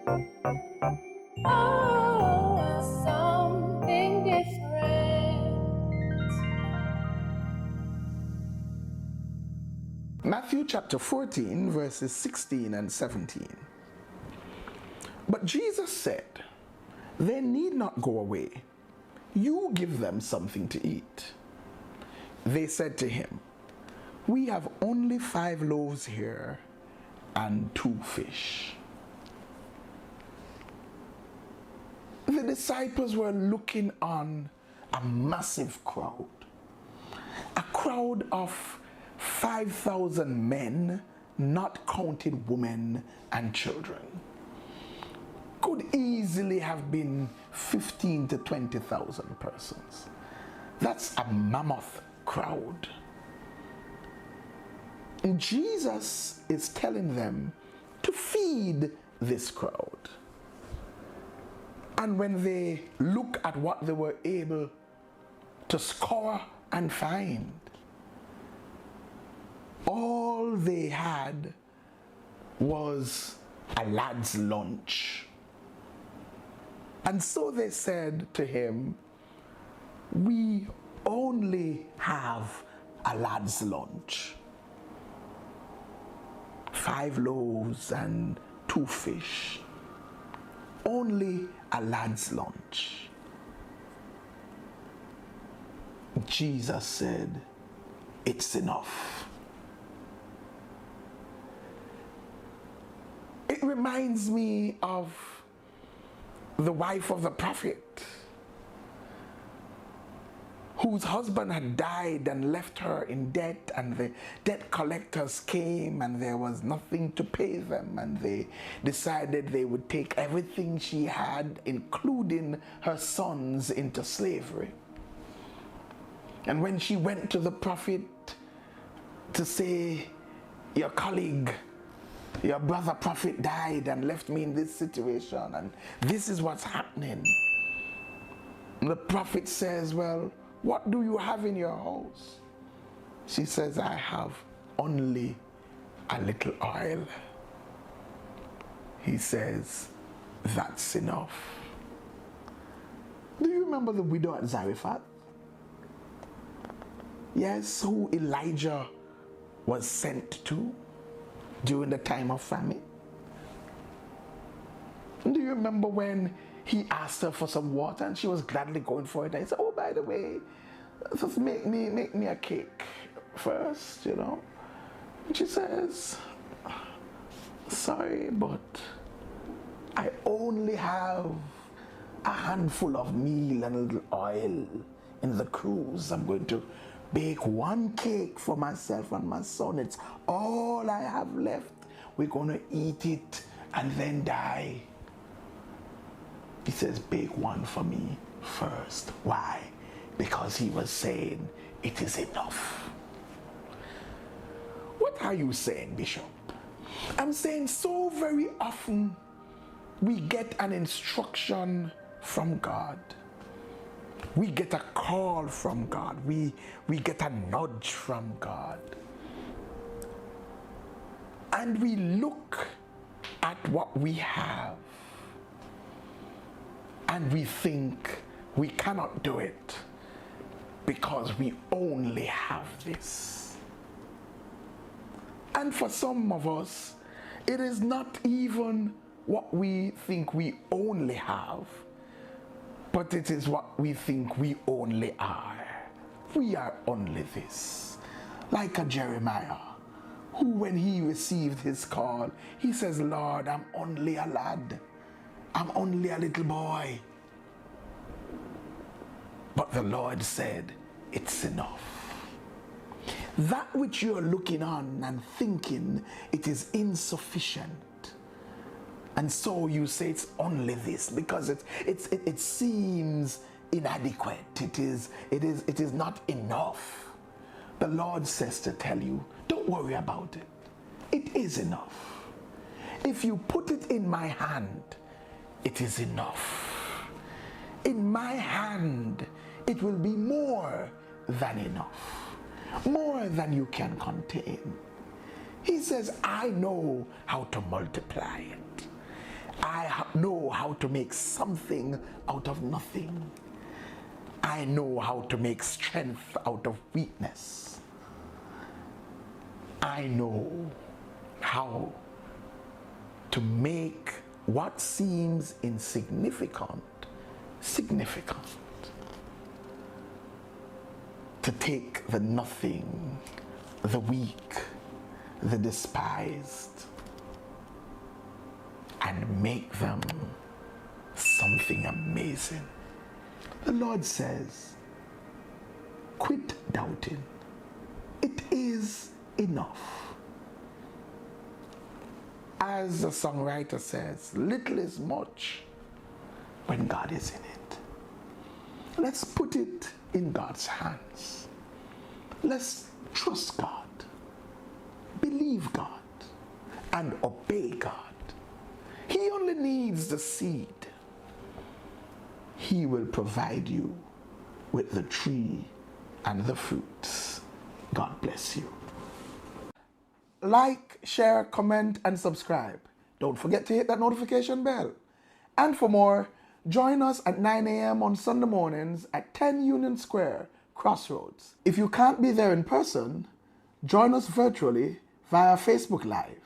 Oh, something different. Matthew chapter 14, verses 16 and 17. But Jesus said, "They need not go away. You give them something to eat." They said to him, "We have only 5 loaves here and 2 fish." The disciples were looking on a massive crowd, a crowd of 5,000 men, not counting women and children. Could easily have been 15 to 20,000 persons. That's a mammoth crowd. And Jesus is telling them to feed this crowd. And when they look at what they were able to score and find, all they had was a lad's lunch. And so they said to him, "We only have a lad's lunch. 5 loaves and 2 fish. Only a lad's lunch." Jesus said, "It's enough." It reminds me of the wife of the prophet, whose husband had died and left her in debt, and the debt collectors came and there was nothing to pay them, and they decided they would take everything she had, including her sons, into slavery. And when she went to the prophet to say, "Your colleague, your brother prophet died and left me in this situation, and this is what's happening," the prophet says, "Well, what do you have in your house?" She says, "I have only a little oil." He says, "That's enough." Do you remember the widow at Zarephath? Yes, who Elijah was sent to during the time of famine? Do you remember when he asked her for some water and she was gladly going for it? And he said, "Oh, by the way, just make me a cake first, you know." And she says, "Sorry, but I only have a handful of meal and a little oil in the cruise. I'm going to bake 1 cake for myself and my son. It's all I have left. We're going to eat it and then die." He says, "Bake 1 for me first." Why? Because he was saying, "It is enough." What are you saying, Bishop? I'm saying so very often we get an instruction from God. We get a call from God. We get a nudge from God. And we look at what we have and we think we cannot do it because we only have this. And for some of us, it is not even what we think we only have, but it is what we think we only are. We are only this. Like a Jeremiah, who when he received his call, he says, "Lord, I'm only a lad. I'm only a little boy." But the Lord said, "It's enough." That which you're looking on and thinking it is insufficient, and so you say it's only this because it seems inadequate. It is not enough. The Lord says to tell you, don't worry about it. It is enough. If you put it in my hand, it is enough. In my hand, it will be more than enough, more than you can contain. He says, I know how to multiply it. know how to make something out of nothing. I know how to make strength out of weakness. I know how to make what seems insignificant significant. To take the nothing, the weak, the despised, and make them something amazing. The Lord says, quit doubting. It is enough. As the songwriter says, little is much when God is in it. Let's put it in God's hands. Let's trust God, believe God, and obey God. He only needs the seed. He will provide you with the tree and the fruits. God bless you. Like, share, comment, and subscribe. Don't forget to hit that notification bell. And for more, join us at 9 a.m. on Sunday mornings at 10 Union Square, Crossroads. If you can't be there in person, join us virtually via Facebook Live.